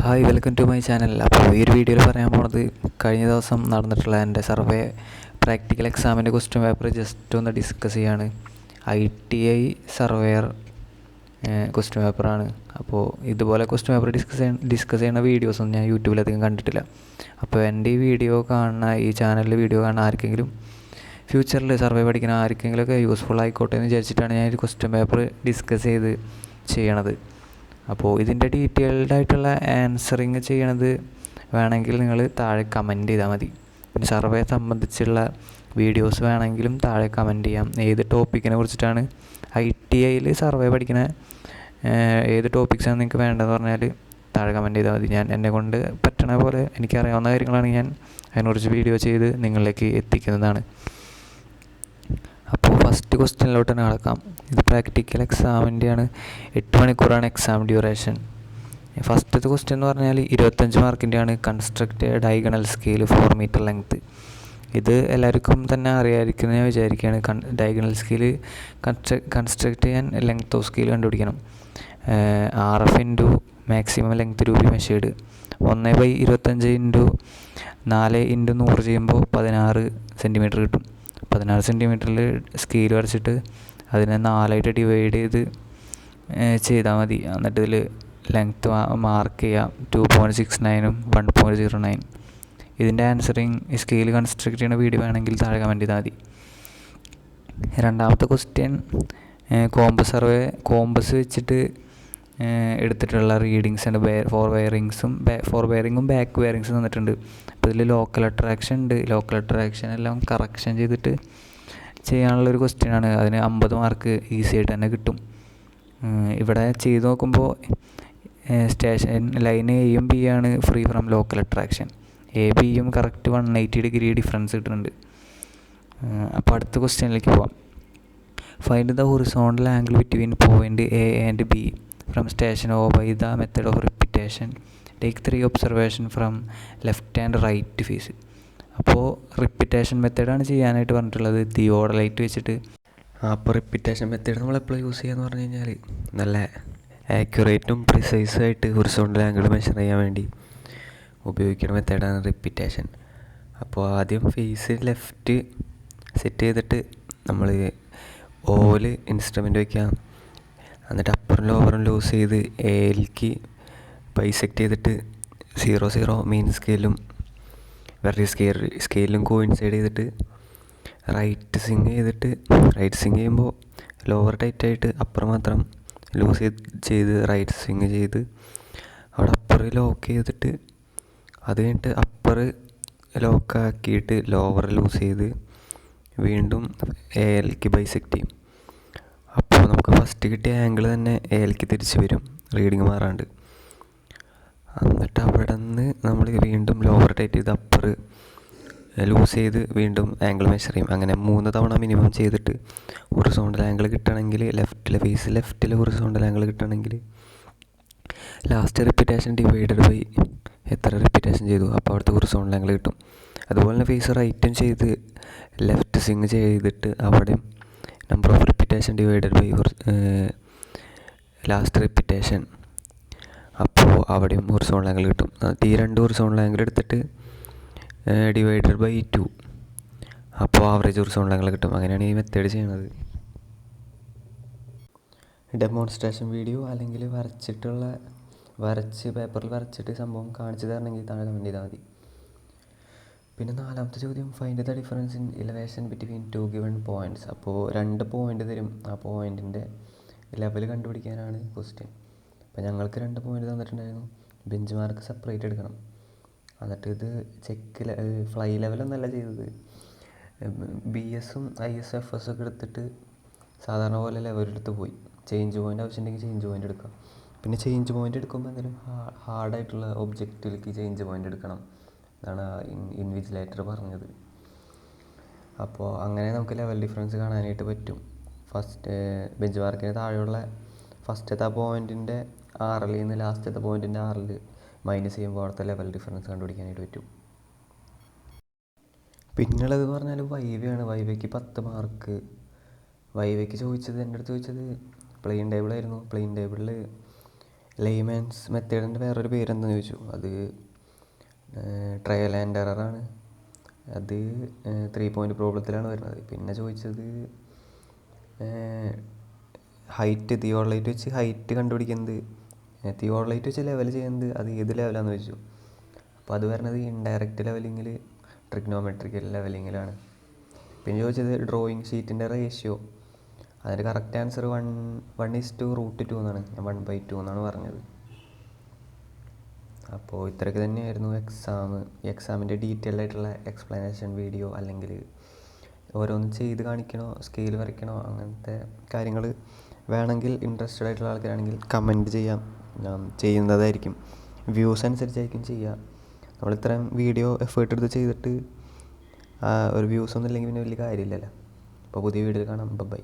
Hi, welcome to my channel. അപ്പോൾ ഈ ഒരു വീഡിയോയിൽ പറയാൻ പോണത് കഴിഞ്ഞ ദിവസം നടന്നിട്ടുള്ള എൻ്റെ സർവേ പ്രാക്ടിക്കൽ എക്സാമിൻ്റെ ക്വസ്റ്റ്യൻ പേപ്പർ ജസ്റ്റ് ഒന്ന് ഡിസ്കസ് ചെയ്യാണ്. ITI സർവേയർ ക്വസ്റ്റ്യൻ പേപ്പറാണ്. അപ്പോൾ ഇതുപോലെ ക്വസ്റ്റ്യൻ പേപ്പർ ഡിസ്കസ് ചെയ്യുന്ന വീഡിയോസൊന്നും ഞാൻ യൂട്യൂബിലധികം കണ്ടിട്ടില്ല. അപ്പോൾ എൻ്റെ ഈ ചാനലിൽ വീഡിയോ കാണുന്ന ആർക്കെങ്കിലും ഫ്യൂച്ചറിൽ സർവേ പഠിക്കുന്ന ആർക്കെങ്കിലുമൊക്കെ യൂസ്ഫുൾ ആയിക്കോട്ടെ എന്ന് വിചാരിച്ചിട്ടാണ് ഞാൻ ഒരു ക്വസ്റ്റ്യൻ പേപ്പർ ഡിസ്കസ് ചെയ്യണത്. അപ്പോൾ ഇതിൻ്റെ ഡീറ്റെയിൽഡ് ആയിട്ടുള്ള ആൻസറിങ് ചെയ്യണത് വേണമെങ്കിൽ നിങ്ങൾ താഴെ കമൻറ്റ് ചെയ്താൽ മതി. പിന്നെ സർവേ സംബന്ധിച്ചുള്ള വീഡിയോസ് വേണമെങ്കിലും താഴെ കമൻറ്റ് ചെയ്യാം. ഏത് ടോപ്പിക്കിനെ കുറിച്ചിട്ടാണ് ITIയിൽ സർവേ പഠിക്കുന്ന ഏത് ടോപ്പിക്സാണ് നിങ്ങൾക്ക് വേണ്ടതെന്ന് പറഞ്ഞാൽ താഴെ കമൻറ്റ് ചെയ്താൽ മതി. ഞാൻ എന്നെക്കൊണ്ട് പറ്റണ പോലെ എനിക്കറിയാവുന്ന കാര്യങ്ങളാണ് ഞാൻ അതിനെക്കുറിച്ച് വീഡിയോ ചെയ്ത് നിങ്ങളിലേക്ക് എത്തിക്കുന്നതാണ്. അപ്പോൾ ഫസ്റ്റ് ക്വസ്റ്റ്യനിലോട്ട് തന്നെ നടക്കാം. ഇത് പ്രാക്ടിക്കൽ എക്സാമിൻ്റെയാണ്. 8 മണിക്കൂറാണ് എക്സാം ഡ്യൂറേഷൻ. ഫസ്റ്റത്തെ ക്വസ്റ്റ്യൻ എന്ന് പറഞ്ഞാൽ 25 മാർക്കിൻ്റെയാണ്. Construct diagonal scale 4 metre length. ഇത് എല്ലാവർക്കും തന്നെ അറിയാമായിരിക്കും ഞാൻ വിചാരിക്കുകയാണ്. ഡയഗണൽ സ്കെയിൽ കൺസ്ട്രക്റ്റ് ചെയ്യാൻ ലെങ്ത്ത് ഓഫ് സ്കെയിൽ കണ്ടുപിടിക്കണം. RF into maximum length to be measured 1/25 into 4 into 100 ചെയ്യുമ്പോൾ 16 സെൻറ്റിമീറ്റർ കിട്ടും. 16 സെൻറ്റിമീറ്ററിൽ സ്കെയിൽ വരച്ചിട്ട് അതിനെ 4 ഡിവൈഡ് ചെയ്താൽ മതി. എന്നിട്ട് ഇതിൽ ലെങ്ത്ത് മാർക്ക് ചെയ്യാം. 2.69 1.09. ഇതിൻ്റെ ആൻസറിങ് സ്കെയിൽ കൺസ്ട്രക്ട് ചെയ്യുന്ന വീഡിയോ വേണമെങ്കിൽ താഴെ കമൻറ്റ് ചെയ്താൽ മതി. രണ്ടാമത്തെ ക്വസ്റ്റ്യൻ കോമ്പസ് വെച്ചിട്ട് എടുത്തിട്ടുള്ള റീഡിങ്സ് ഉണ്ട്. ഫോർ ബെയറിങ്ങും ബാക്ക് ബെയറിങ്സും തന്നിട്ടുണ്ട്. അപ്പോൾ ഇതിൽ ലോക്കൽ അട്രാക്ഷൻ ഉണ്ട്. ലോക്കൽ അട്രാക്ഷൻ എല്ലാം കറക്ഷൻ ചെയ്തിട്ട് ചെയ്യാനുള്ളൊരു ക്വസ്റ്റ്യനാണ്. അതിന് 50 മാർക്ക് ഈസി ആയിട്ട് തന്നെ കിട്ടും. ഇവിടെ ചെയ്ത് നോക്കുമ്പോൾ സ്റ്റേഷൻ ലൈൻ Aയും B ആണ് ഫ്രീ ഫ്രം ലോക്കൽ അട്രാക്ഷൻ. ABയും കറക്റ്റ് 180 ഡിഗ്രി ഡിഫറൻസ് കിട്ടുന്നുണ്ട്. അപ്പോൾ അടുത്ത ക്വസ്റ്റ്യനിലേക്ക് പോവാം. Find the horizontal angle between point A and B from station O by the method of repetition. Take 3 observation from left and right face. അപ്പോൾ repetition മെത്തേഡാണ് ചെയ്യാനായിട്ട് പറഞ്ഞിട്ടുള്ളത്, തിയോഡലൈറ്റ് വെച്ചിട്ട്. അപ്പോൾ റിപ്പിറ്റേഷൻ മെത്തേഡ് നമ്മൾ എപ്പോഴും യൂസ് ചെയ്യാന്ന് പറഞ്ഞു കഴിഞ്ഞാൽ നല്ല ആക്യുറേറ്റും പ്രിസൈസായിട്ട് ഹൊറിസോണ്ടൽ ആംഗിൾ മെഷർ ചെയ്യാൻ വേണ്ടി ഉപയോഗിക്കുന്ന മെത്തേഡാണ് റിപ്പിറ്റേഷൻ. അപ്പോൾ ആദ്യം ഫേസ് ലെഫ്റ്റ് സെറ്റ് ചെയ്തിട്ട് നമ്മൾ ഓല് ഇൻസ്ട്രുമെൻ്റ് വയ്ക്കാം. എന്നിട്ട് അപ്പറും ലോവറും ലൂസ് ചെയ്ത് Aയിലേക്ക് ബൈസെക്റ്റ് ചെയ്തിട്ട് 0 മെയിൻ സ്കെയിലും വെറി സ്കെയിലും കോയിൻസൈഡ് ചെയ്തിട്ട് റൈറ്റ് സ്വിങ് ചെയ്യുമ്പോൾ ലോവർ ടൈറ്റായിട്ട് അപ്പർ മാത്രം ലൂസ് ചെയ്ത് റൈറ്റ് സ്വിങ് ചെയ്ത് അവിടെ അപ്പർ ലോക്ക് ചെയ്തിട്ട് അത് കഴിഞ്ഞിട്ട് അപ്പർ ലോക്കാക്കിയിട്ട് ലോവർ ലൂസ് ചെയ്ത് വീണ്ടും Aയിലേക്ക് ബൈസെക്റ്റ് ചെയ്യും. അപ്പോൾ നമുക്ക് ഫസ്റ്റ് കിട്ടിയ ആംഗിൾ തന്നെ Aയിലേക്ക് തിരിച്ച് വരും, റീഡിങ് മാറാണ്ട്. എന്നിട്ട് അവിടെ നിന്ന് നമ്മൾ വീണ്ടും ലോവർ ടൈറ്റ് ചെയ്ത് അപ്പർ ലൂസ് ചെയ്ത് വീണ്ടും ആംഗിൾ മെഷർ ചെയ്യും. അങ്ങനെ 3 തവണ മിനിമം ചെയ്തിട്ട് ഹൊറിസോണ്ടൽ ആംഗിൾ കിട്ടണമെങ്കിൽ ലെഫ്റ്റിൽ ഹൊറിസോണ്ടൽ ആംഗിൾ കിട്ടണമെങ്കിൽ ലാസ്റ്റ് റിപ്പിറ്റേഷൻ ഡിവൈഡഡ് ബൈ എത്ര റിപ്പിറ്റേഷൻ ചെയ്തു അപ്പോൾ അവിടുത്തെ ഹൊറിസോണ്ടൽ ആംഗിൾ കിട്ടും. അതുപോലെ തന്നെ ഫേസ് റൈറ്റും ചെയ്ത് ലെഫ്റ്റ് സ്വിങ് ചെയ്തിട്ട് അവിടെയും number of repetition divided by last repetition, അപ്പോൾ അവിടെയും ഹൊറിസോണ്ടൽ ആംഗിൾ കിട്ടും. ഈ 2 ഹൊറിസോണ്ടൽ ആംഗിൾ എടുത്തിട്ട് ഡിവൈഡഡ് ബൈ 2, അപ്പോൾ ആവറേജ് ഹൊറിസോണ്ടൽ ആംഗിൾ കിട്ടും. അങ്ങനെയാണ് ഈ മെത്തേഡ് ചെയ്യുന്നത്. ഡെമോൺസ്ട്രേഷൻ വീഡിയോ അല്ലെങ്കിൽ പേപ്പറിൽ വരച്ചിട്ട് സംഭവം കാണിച്ചു തരണമെങ്കിൽ താഴെ കമൻറ്റ് ചെയ്താൽ മതി. പിന്നെ 4ാമത്തെ ചോദ്യം, find the difference in elevation between 2 given points. അപ്പോൾ 2 പോയിൻ്റ് തരും. ആ പോയിൻറ്റിൻ്റെ ലെവൽ കണ്ടുപിടിക്കാനാണ് ക്വസ്റ്റ്യൻ. അപ്പോൾ ഞങ്ങൾക്ക് 2 പോയിൻ്റ് തന്നിട്ടുണ്ടായിരുന്നു. ബെഞ്ച് മാർക്ക് സെപ്പറേറ്റ് എടുക്കണം. എന്നിട്ട് ഇത് ഫ്ലൈ ലെവലൊന്നല്ല ചെയ്തത്. BSഉം IS FS ഒക്കെ എടുത്തിട്ട് സാധാരണ പോലെ ലെവലെടുത്ത് പോയി. ചേഞ്ച് പോയിൻ്റ് ആവശ്യമുണ്ടെങ്കിൽ ചേഞ്ച് പോയിൻ്റ് എടുക്കാം. പിന്നെ ചേഞ്ച് പോയിൻ്റ് എടുക്കുമ്പോൾ എന്തെങ്കിലും ഹാർഡായിട്ടുള്ള ഒബ്ജക്റ്റിലേക്ക് ചേഞ്ച് പോയിൻ്റ് എടുക്കണം എന്നാണ് ഇൻവിജിലേറ്റർ പറഞ്ഞത്. അപ്പോൾ അങ്ങനെ നമുക്ക് ലെവൽ ഡിഫറൻസ് കാണാനായിട്ട് പറ്റും. ഫസ്റ്റ് ബെഞ്ച് മാർക്കിന് താഴെയുള്ള ഫസ്റ്റത്തെ പോയിൻറ്റിൻ്റെ RL നിന്ന് ലാസ്റ്റത്തെ പോയിൻറ്റിൻ്റെ RL മൈനസ് ചെയ്യുമ്പോൾ അവിടുത്തെ ലെവൽ ഡിഫറൻസ് കണ്ടുപിടിക്കാനായിട്ട് പറ്റും. പിന്നുള്ളത് പറഞ്ഞാൽ വൈവയാണ്. വൈവയ്ക്ക് 10 മാർക്ക്. വൈവയ്ക്ക് എൻ്റെ അടുത്ത് ചോദിച്ചത് പ്ലെയിൻ ടേബിളായിരുന്നു. പ്ലെയിൻ ടേബിളിൽ ലെയ്മാൻസ് മെത്തേഡിൻ്റെ വേറൊരു പേരെന്താണെന്ന് ചോദിച്ചു. അത് ട്രയൽ ആൻഡ് എററാണ്. അത് 3 പോയിൻ്റ് പ്രോബ്ലത്തിലാണ് വരുന്നത്. പിന്നെ ചോദിച്ചത് ഹൈറ്റ്, തിയോഡലൈറ്റ് വെച്ച് ഹൈറ്റ് കണ്ടുപിടിക്കുന്നത്, തിയോഡലൈറ്റ് വെച്ച് ലെവൽ ചെയ്യുന്നത് അത് ഏത് ലെവലാണെന്ന് ചോദിച്ചു. അപ്പോൾ അത് വരുന്നത് ഇൻഡയറക്റ്റ് ലെവലിങ്ങിൽ, ട്രിഗ്നോമെട്രിക്കൽ ലെവലിങ്ങിലാണ്. പിന്നെ ചോദിച്ചത് ഡ്രോയിങ് ഷീറ്റിൻ്റെ റേഷ്യോ, അതിൻ്റെ കറക്റ്റ് ആൻസർ 1:√2 എന്നാണ്. ഞാൻ 1/2 എന്നാണ് പറഞ്ഞത്. അപ്പോൾ ഇത്രയൊക്കെ തന്നെയായിരുന്നു എക്സാം. ഈ എക്സാമിൻ്റെ ഡീറ്റെയിൽഡ് ആയിട്ടുള്ള എക്സ്പ്ലനേഷൻ വീഡിയോ, അല്ലെങ്കിൽ ഓരോന്ന് ചെയ്ത് കാണിക്കണോ, സ്കെയിൽ വരയ്ക്കണോ, അങ്ങനത്തെ കാര്യങ്ങൾ വേണമെങ്കിൽ ഇൻട്രസ്റ്റഡ് ആയിട്ടുള്ള ആൾക്കാരാണെങ്കിൽ കമൻറ്റ് ചെയ്യാം, ഞാൻ ചെയ്യുന്നതായിരിക്കും. വ്യൂസ് അനുസരിച്ചായിരിക്കും ചെയ്യുക. നമ്മൾ ഇത്രയും വീഡിയോ എഫേർട്ട് എടുത്ത് ചെയ്തിട്ട് ഒരു വ്യൂസ് ഒന്നും ഇല്ലെങ്കിൽ പിന്നെ വലിയ കാര്യമില്ലല്ലോ. അപ്പോൾ പുതിയ വീഡിയോയിൽ കാണാം. ബൈ.